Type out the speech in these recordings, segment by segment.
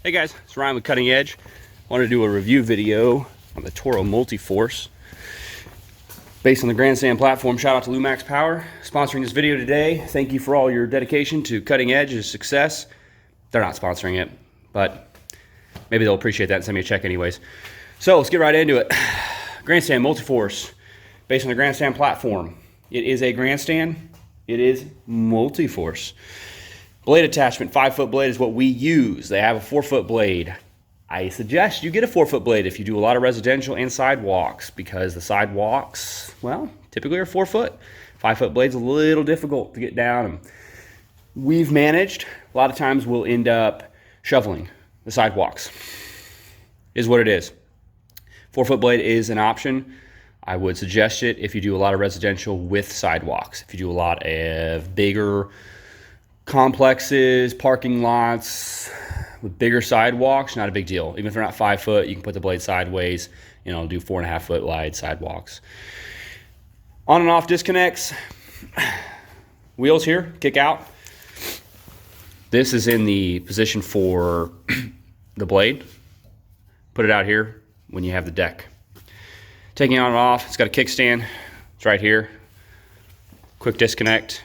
Hey guys, it's Ryan with Cutting Edge. I wanted to do a review video on the TORO MultiForce based on the Grandstand platform. Shout out to Lumax Power sponsoring this video today. Thank you for all your dedication to Cutting Edge's success. They're not sponsoring it, but maybe they'll appreciate that and send me a check anyways. So let's get right into it. Grandstand MultiForce based on the Grandstand platform. It is a Grandstand. It is MultiForce. Blade attachment, 5-foot blade is what we use. They have a 4-foot blade. I suggest you get a 4-foot blade if you do a lot of residential and sidewalks, because the sidewalks, well, typically are 4 foot. 5-foot blade's a little difficult to get down. And we've managed, a lot of times we'll end up shoveling the sidewalks, is what it is. 4-foot blade is an option. I would suggest it if you do a lot of residential with sidewalks. If you do a lot of bigger complexes, parking lots with bigger sidewalks, not a big deal. Even if they're not 5 foot, you can put the blade sideways, do 4.5 foot wide sidewalks. On and off disconnects, wheels here, kick out. This is in the position for the blade. Put it out here when you have the deck. Taking it on and off, it's got a kickstand. It's right here. Quick disconnect,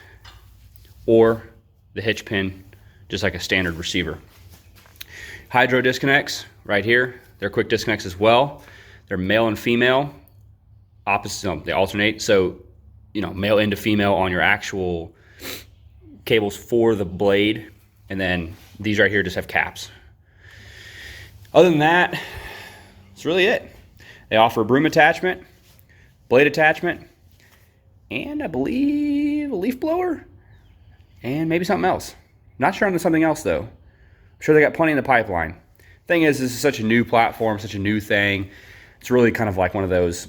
or the hitch pin, just like a standard receiver. Hydro disconnects right here. They're quick disconnects as well. They're male and female. Opposite, no, they alternate. So, male into female on your actual cables for the blade. And then these right here just have caps. Other than that, that's really it. They offer a broom attachment, blade attachment, and I believe a leaf blower. And maybe something else. Not sure on something else though. I'm sure they got plenty in the pipeline. Thing is, this is such a new platform, such a new thing. It's really kind of like one of those,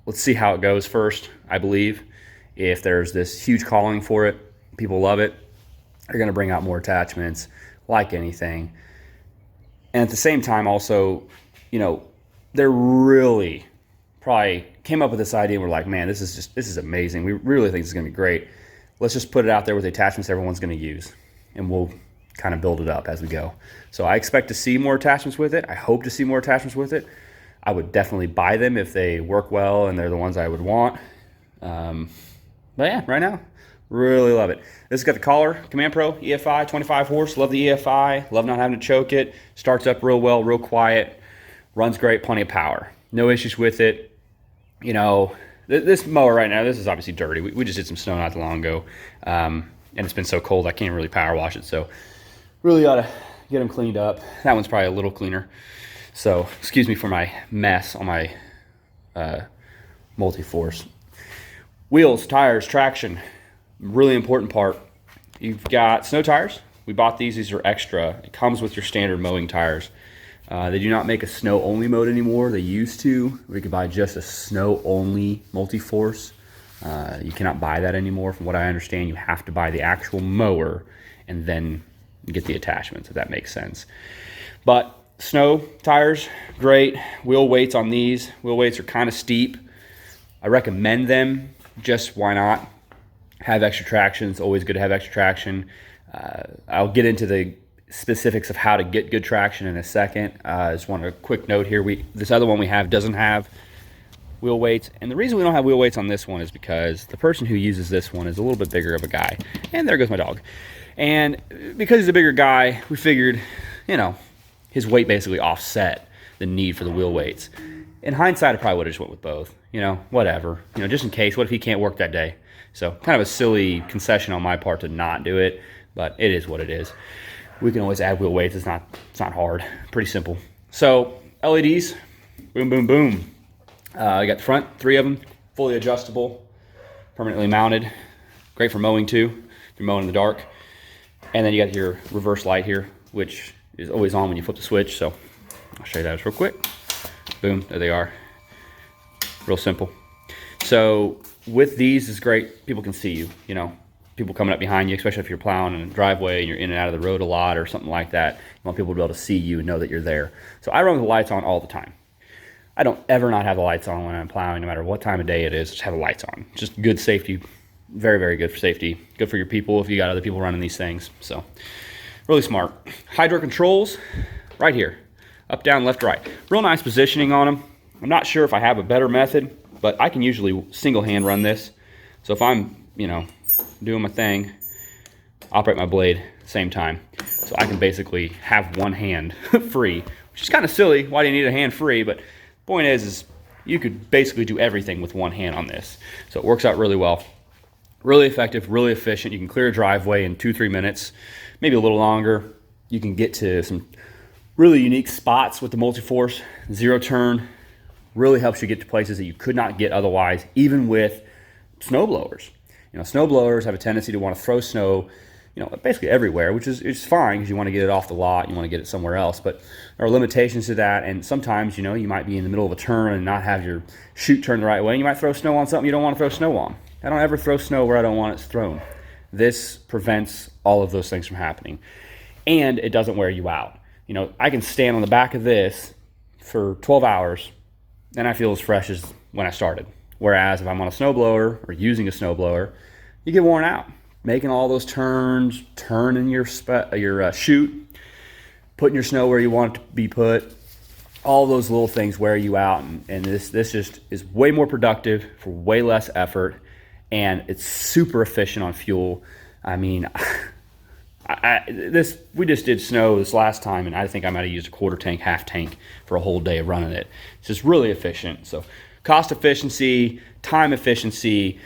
let's see how it goes first, I believe. If there's this huge calling for it, people love it, they're gonna bring out more attachments, like anything. And at the same time also, they're really probably came up with this idea and we're like, man, this is amazing. We really think this is gonna be great. Let's just put it out there with the attachments everyone's going to use, and we'll kind of build it up as we go. So I expect to see more attachments with it. I hope to see more attachments with it. I would definitely buy them if they work well and they're the ones I would want. But yeah, right now, really love it. This has got the collar, Command Pro, EFI, 25 horse. Love the EFI. Love not having to choke it. Starts up real well, real quiet. Runs great, plenty of power. No issues with it. This mower right now, this is obviously dirty. We just did some snow not too long ago, and it's been so cold I can't really power wash it, so really ought to get them cleaned up. That one's probably a little cleaner, so excuse me for my mess on my MultiForce. Wheels, tires, traction, really important part. You've got snow tires. We bought these. These are extra. It comes with your standard mowing tires. They do not make a snow-only mode anymore. They used to. We could buy just a snow-only MultiForce. You cannot buy that anymore. From what I understand, you have to buy the actual mower and then get the attachments, if that makes sense. But snow tires, great. Wheel weights on these. Wheel weights are kind of steep. I recommend them. Just why not? Have extra traction. It's always good to have extra traction. I'll get into the specifics of how to get good traction in a second. I just want a quick note here. This other one we have doesn't have wheel weights, and the reason we don't have wheel weights on this one is because the person who uses this one is a little bit bigger of a guy, and there goes my dog. And because he's a bigger guy, we figured, his weight basically offset the need for the wheel weights. In hindsight, I probably would have just went with both. Whatever. Just in case. What if he can't work that day? So kind of a silly concession on my part to not do it, but it is what it is. We can always add wheel weights. It's not hard. Pretty simple. So LEDs, boom, boom, boom. You got the front, 3 of them, fully adjustable, permanently mounted. Great for mowing too, if you're mowing in the dark. And then you got your reverse light here, which is always on when you flip the switch. So I'll show you that real quick. Boom, there they are. Real simple. So with these, it's great. People can see you, people coming up behind you, especially if you're plowing in a driveway and you're in and out of the road a lot or something like that. You want people to be able to see you and know that you're there. So I run with the lights on all the time. I don't ever not have the lights on when I'm plowing, no matter what time of day it is. Just have the lights on. Just good safety, very, very good for safety. Good for your people if you got other people running these things. So really smart. Hydro controls, right here. Up, down, left, right. Real nice positioning on them. I'm not sure if I have a better method, but I can usually single hand run this. So if I'm, you know, doing my thing, operate my blade at the same time. So I can basically have one hand free, which is kind of silly. Why do you need a hand free? But the point is you could basically do everything with one hand on this. So it works out really well. Really effective, really efficient. You can clear a driveway in 2-3 minutes, maybe a little longer. You can get to some really unique spots with the multi-force. Zero turn really helps you get to places that you could not get otherwise, even with snow blowers. You know, snow blowers have a tendency to want to throw snow, you know, basically everywhere, which is fine because you want to get it off the lot, you want to get it somewhere else. But there are limitations to that, and sometimes, you know, you might be in the middle of a turn and not have your chute turned the right way, and you might throw snow on something you don't want to throw snow on. I don't ever throw snow where I don't want it thrown. This prevents all of those things from happening, and it doesn't wear you out. You know, I can stand on the back of this for 12 hours, and I feel as fresh as when I started. Whereas if I'm on a snowblower or using a snowblower, you get worn out. Making all those turns, turning your chute, putting your snow where you want it to be put, all those little things wear you out. And this just is way more productive for way less effort, and it's super efficient on fuel. I mean, we just did snow this last time, and I think I might have used a quarter tank, half tank for a whole day of running it. It's just really efficient. So cost efficiency, time efficiency,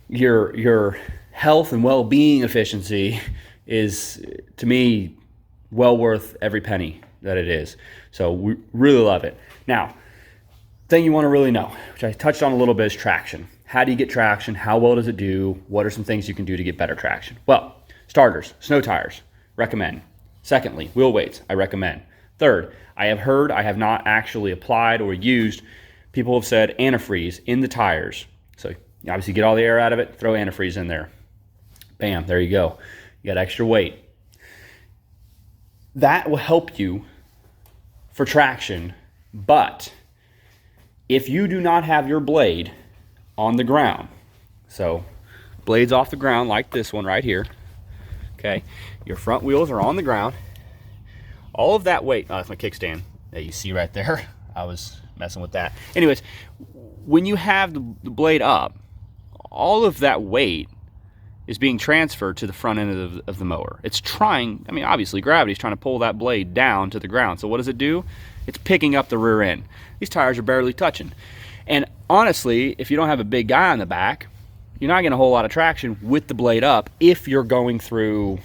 your health and well-being efficiency is, to me, well worth every penny that it is. So we really love it. Now, thing you want to really know, which I touched on a little bit, is traction. How do you get traction? How well does it do? What are some things you can do to get better traction? Well, starters, snow tires, recommend. Secondly, wheel weights, I recommend. Third, I have heard, I have not actually applied or used, people have said antifreeze in the tires. So you obviously get all the air out of it, throw antifreeze in there. Bam, there you go. You got extra weight. That will help you for traction, but if you do not have your blade on the ground, so blades off the ground like this one right here, okay, your front wheels are on the ground, all of that weight, oh, that's my kickstand that you see right there. I was messing with that. Anyways, when you have the blade up, all of that weight is being transferred to the front end of the mower. It's trying, I mean, obviously gravity's trying to pull that blade down to the ground. So what does it do? It's picking up the rear end. These tires are barely touching. And honestly, if you don't have a big guy on the back, you're not getting a whole lot of traction with the blade up if you're going through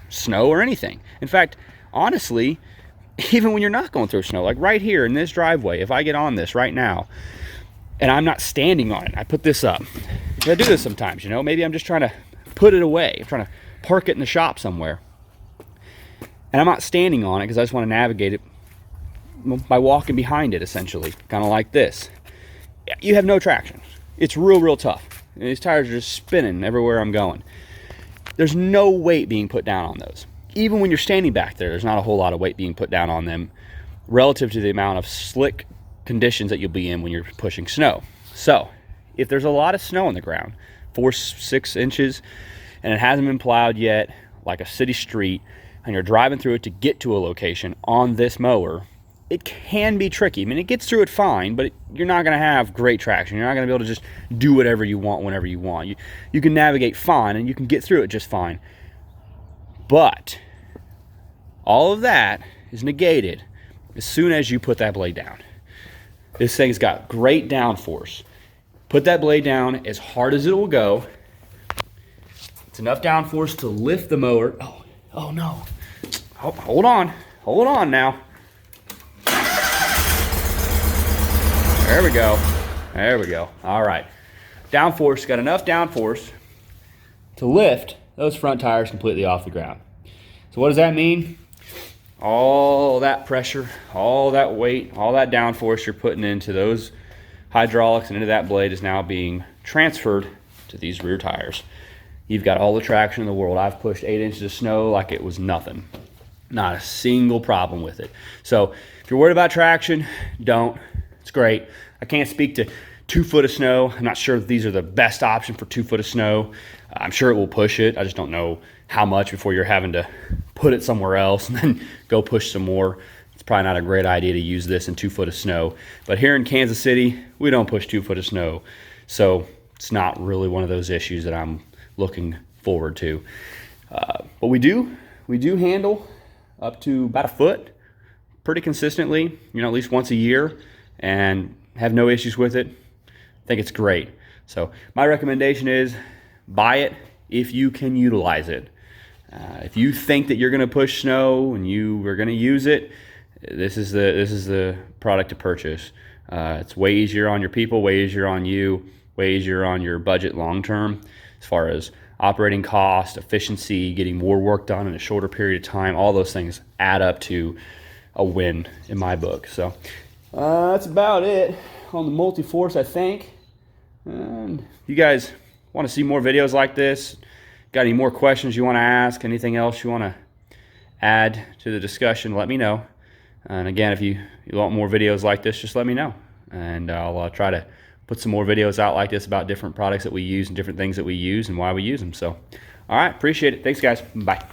snow or anything. In fact, honestly, even when you're not going through snow, like right here in this driveway, if I get on this right now and I'm not standing on it, I put this up. I do this sometimes, you know, maybe I'm just trying to put it away. I'm trying to park it in the shop somewhere. And I'm not standing on it because I just want to navigate it by walking behind it, essentially, kind of like this. You have no traction. It's real tough. And these tires are just spinning everywhere I'm going. There's no weight being put down on those. Even when you're standing back there, there's not a whole lot of weight being put down on them relative to the amount of slick conditions that you'll be in when you're pushing snow. So if there's a lot of snow on the ground, 4-6 inches, and it hasn't been plowed yet, like a city street, and you're driving through it to get to a location on this mower, it can be tricky. I mean, it gets through it fine, but you're not going to have great traction. You're not going to be able to just do whatever you want whenever you want. You can navigate fine, and you can get through it just fine. But all of that is negated as soon as you put that blade down. This thing's got great downforce. Put that blade down as hard as it will go. It's enough downforce to lift the mower. Oh no. Hold on now. There we go. All right. Downforce, got enough downforce to lift those front tires completely off the ground. So what does that mean? All that pressure, all that weight, all that downforce you're putting into those hydraulics and into that blade is now being transferred to these rear tires. You've got all the traction in the world. I've pushed 8 inches of snow like it was nothing. Not a single problem with it. So if you're worried about traction, don't. It's great. I can't speak to 2 foot of snow. I'm not sure that these are the best option for 2 foot of snow. I'm sure it will push it. I just don't know how much before you're having to put it somewhere else and then go push some more. It's probably not a great idea to use this in 2 foot of snow. But here in Kansas City, we don't push 2 foot of snow. So it's not really one of those issues that I'm looking forward to. But we do handle up to about a foot pretty consistently, you know, at least once a year, and have no issues with it. I think it's great. So my recommendation is buy it if you can utilize it. If you think that you're going to push snow and you are going to use it, this is the product to purchase. It's way easier on your people, way easier on you, way easier on your budget long term, as far as operating cost, efficiency, getting more work done in a shorter period of time. All those things add up to a win in my book. So that's about it on the Multiforce, I think. And if you guys want to see more videos like this, got any more questions you want to ask, anything else you want to add to the discussion, let me know. And again, if you want more videos like this, just let me know, and I'll try to put some more videos out like this about different products that we use and different things that we use and why we use them. So all right, appreciate it. Thanks guys. Bye.